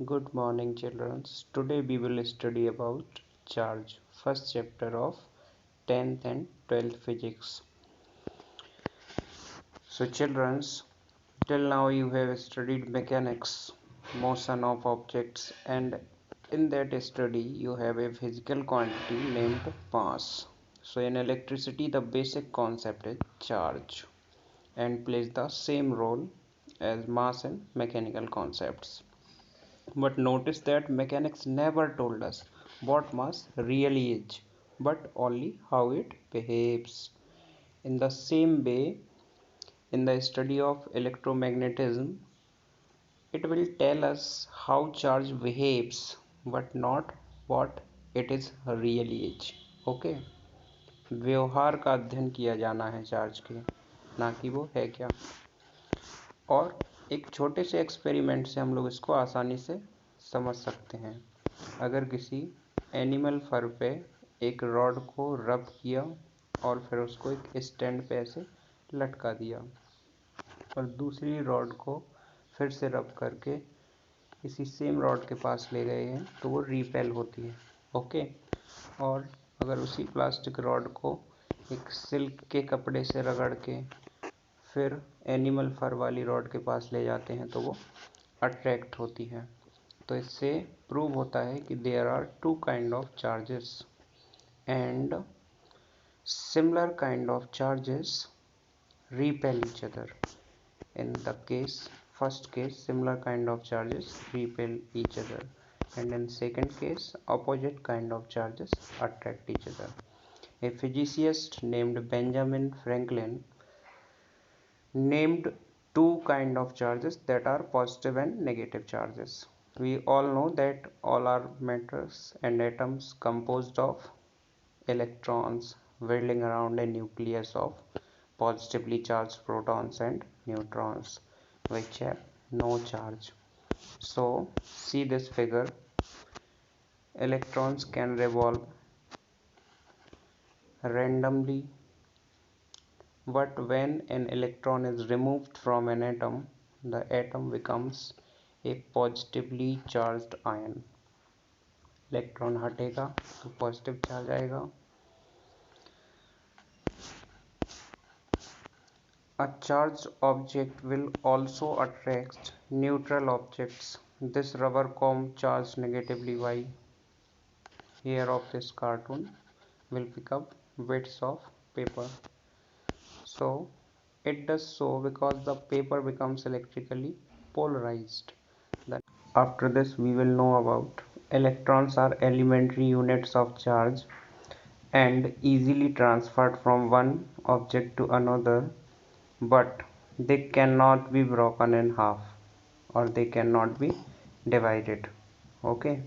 Good morning, children. Today we will study about charge, first chapter of 10th and 12th physics. So, children, till now you have studied mechanics, motion of objects, and in that study you have a physical quantity named mass. So, in electricity, the basic concept is charge and plays the same role as mass in mechanical concepts. But notice that mechanics never told us what mass really is, but only how it behaves. In the same way, in the study of electromagnetism, it will tell us how charge behaves, but not what it is really is. Okay? व्यवहार का अध्ययन किया जाना है charge के, ना कि वो है क्या। और एक छोटे से एक्सपेरिमेंट से हम लोग इसको आसानी से समझ सकते हैं। अगर किसी एनिमल फर पे एक रॉड को रब किया और फिर उसको एक स्टैंड पे ऐसे लटका दिया और दूसरी रॉड को फिर से रब करके इसी सेम रॉड के पास ले गए हैं तो वो रिपेल होती है। ओके। और अगर उसी प्लास्टिक रॉड को एक सिल्क के कपड़े से रगड़ के फिर एनिमल फर वाली रॉड के पास ले जाते हैं तो वो अट्रैक्ट होती है। तो इससे प्रूव होता है कि there are two kind of charges and similar kind of charges repel each other. In the first case, similar kind of charges repel each other, and in second case, opposite kind of charges attract each other. A physicist named Benjamin Franklin named two kind of charges that are positive and negative charges. We all know that all our matters and atoms composed of electrons whirling around a nucleus of positively charged protons and neutrons which have no charge. So see this figure, electrons can revolve randomly, but when an electron is removed from an atom, the atom becomes a positively charged ion. Electron हटेगा तो positive charge आएगा। A charged object will also attract neutral objects. This rubber comb charged negatively by here of this cartoon will pick up bits of paper. So it does so because the paper becomes electrically polarized. After this we will know about electrons are elementary units of charge and easily transferred from one object to another, but they cannot be broken in half or they cannot be divided. Okay,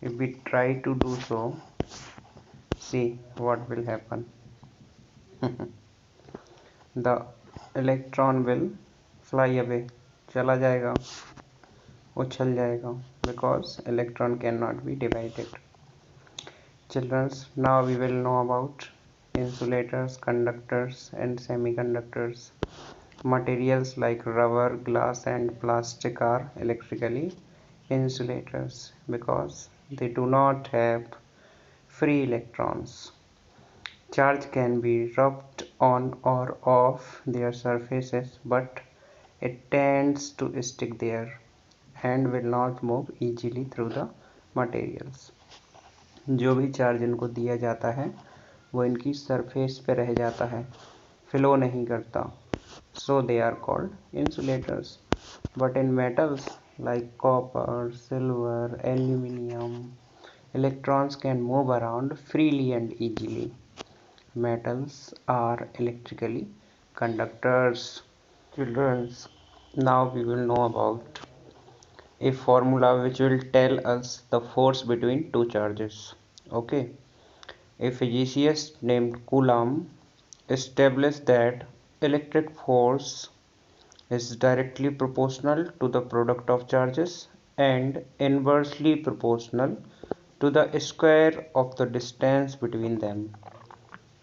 if we try to do so, see what will happen. The electron will fly away, चला जाएगा, उछल जाएगा, because electron cannot be divided. Children, now we will know about insulators, conductors and semiconductors. Materials like rubber, glass and plastic are electrically insulators because they do not have free electrons. Charge can be rubbed on or off their surfaces, but it tends to stick there and will not move easily through the materials. जो भी charge इनको दिया जाता है वो इनकी surface पे रह जाता है, फ्लो नहीं करता. So they are called insulators. But in metals like copper, silver, aluminium, electrons can move around freely and easily. Metals are electrically conductors. Children, now we will know about a formula which will tell us the force between two charges. Okay, a physicist named Coulomb established that electric force is directly proportional to the product of charges and inversely proportional to the square of the distance between them.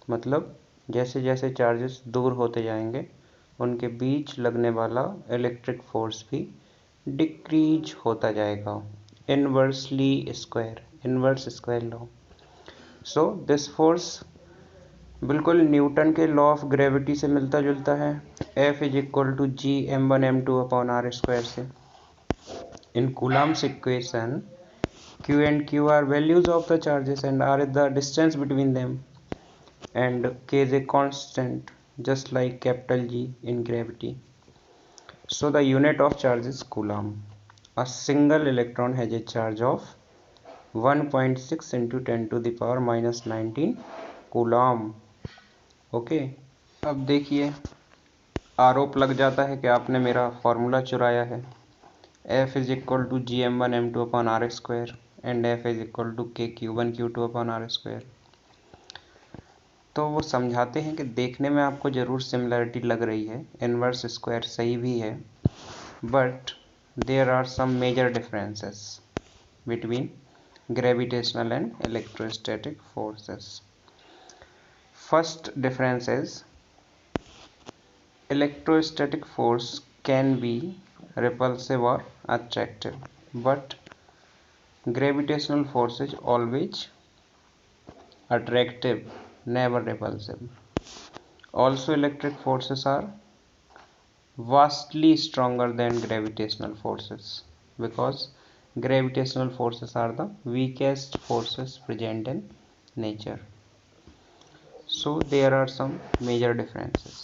मतलब जैसे जैसे charges दूर होते जाएंगे उनके बीच लगने वाला electric force भी डिक्रीज होता जाएगा, inverse square law. So this force बिल्कुल न्यूटन के लॉ ऑफ ग्रेविटी से मिलता जुलता है, F is equal to G m1 m2 upon R square से। In Coulomb's equation Q and Q are values of the charges and R is the distance between them, and K is a constant just like capital G in gravity. So the unit of charge is coulomb. A single electron has a charge of 1.6 into 10 to the power minus 19 coulomb. Okay, अब देखिए आरोप लग जाता है कि आपने मेरा formula चुराया है। F is equal to G m1 m2 upon R square and F is equal to K Q1 Q2 upon R square. तो वो समझाते हैं कि देखने में आपको ज़रूर सिमिलरिटी लग रही है, इन्वर्स स्क्वायर सही भी है, but there are some major differences between gravitational and electrostatic forces. First difference is electrostatic force can be repulsive or attractive, but gravitational force is always attractive, never repulsive. Also, electric forces are vastly stronger than gravitational forces because gravitational forces are the weakest forces present in nature. So, there are some major differences.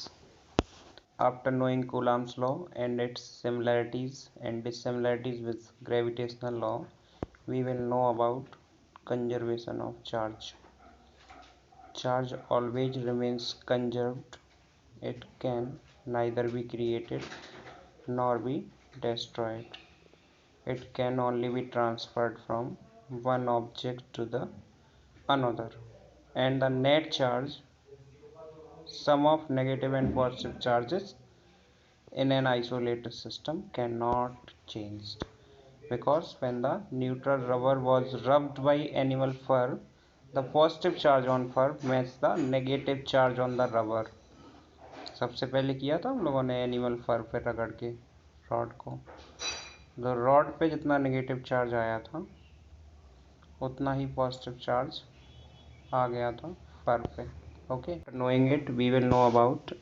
After knowing Coulomb's law and its similarities and dissimilarities with gravitational law, we will know about conservation of charge. Charge always remains conserved. It can neither be created nor be destroyed. It can only be transferred from one object to the another. And the net charge, sum of negative and positive charges in an isolated system, cannot change, because when the neutral rubber was rubbed by animal fur, the positive charge on fur matched the negative charge on the rubber. सबसे पहले किया था हम लोगों ने animal फर पे रगड़ के रॉड को, तो रॉड पे जितना नेगेटिव चार्ज आया था उतना ही पॉजिटिव चार्ज आ गया था फर पे। Okay, knowing it we will know about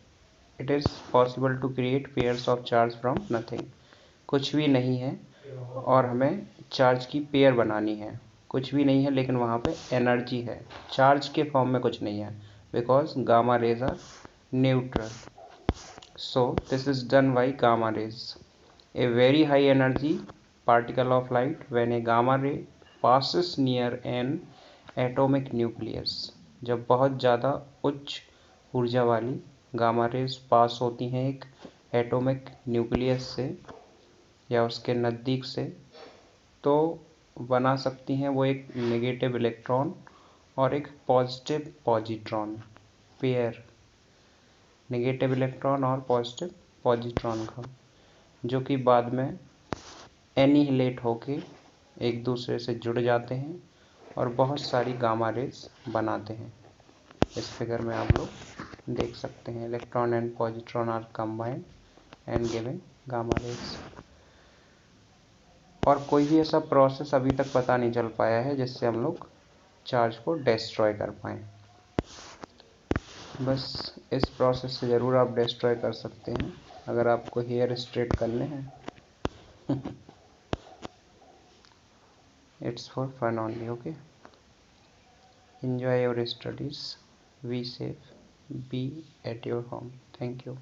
it is possible to create pairs of charge from nothing. कुछ भी नहीं है और हमें चार्ज की पेयर बनानी है। कुछ भी नहीं है लेकिन वहाँ पे एनर्जी है, चार्ज के फॉर्म में कुछ नहीं है, because gamma rays are neutral. So this is done by gamma rays, a very high energy particle of light when a gamma ray passes near an atomic nucleus. जब बहुत ज़्यादा उच्च ऊर्जा वाली गामा रेज पास होती हैं एक एटॉमिक न्यूक्लियस से या उसके नज़दीक से, तो बना सकती हैं वो एक नेगेटिव इलेक्ट्रॉन और एक positive positron pair, negative electron और पॉजिटिव पॉजिट्रॉन का, जो कि बाद में एनिहिलेट होके एक दूसरे से जुड़ जाते हैं और बहुत सारी गामा रेज बनाते हैं। इस फिगर में आप लोग देख सकते हैं, electron and positron are combined and giving gamma rays. और कोई भी ऐसा प्रोसेस अभी तक पता नहीं चल पाया है जिससे हम लोग चार्ज को डिस्ट्रॉय कर पाएँ। बस इस प्रोसेस से ज़रूर आप डिस्ट्रॉय कर सकते हैं अगर आपको हेयर स्ट्रेट करने हैं। It's for fun only, okay? Enjoy your studies. Be safe. Be at your home. Thank you.